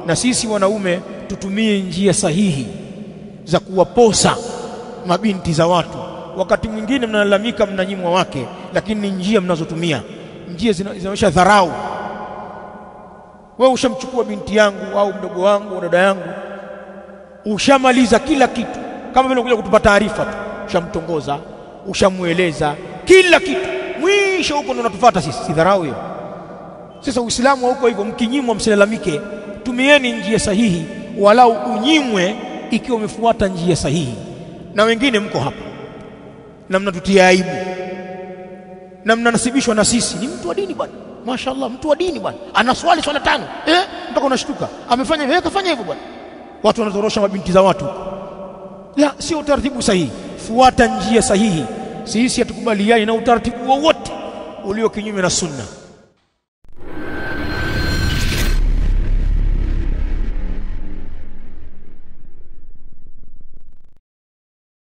Na sisi wanaume tutumie njia sahihi za kuwaposa mabinti za watu. Wakati mwingine mnalalamika mnanyimwa wake, lakini ni njia mnazotumia, njia zinaonyesha dharau. Wewe ushamchukua binti yangu au mdogo wangu au dada yangu, ushamaliza kila kitu, kama vile unakuja kutupa taarifa tu, ushamtongoza, ushamueleza kila kitu, mwisho huko ndo unatufuata sisi. Si dharau hiyo? Sasa Uislamu huko hivyo, mkinyimwa msilalamike, tumieni njia sahihi, walau unyimwe ikiwa umefuata njia sahihi. Na wengine mko hapa na mnatutia aibu na mnanasibishwa na sisi, ni mtu wa dini bwana, mashaallah, mtu wa dini bwana, ana swali swala 5 mpaka unashtuka amefanya hivyo, kafanya hivyo bwana. Watu wanatorosha mabinti za watu. La, sio utaratibu sahihi. Fuata njia sahihi. Sisi hatukubaliani na utaratibu wowote ulio kinyume na sunna.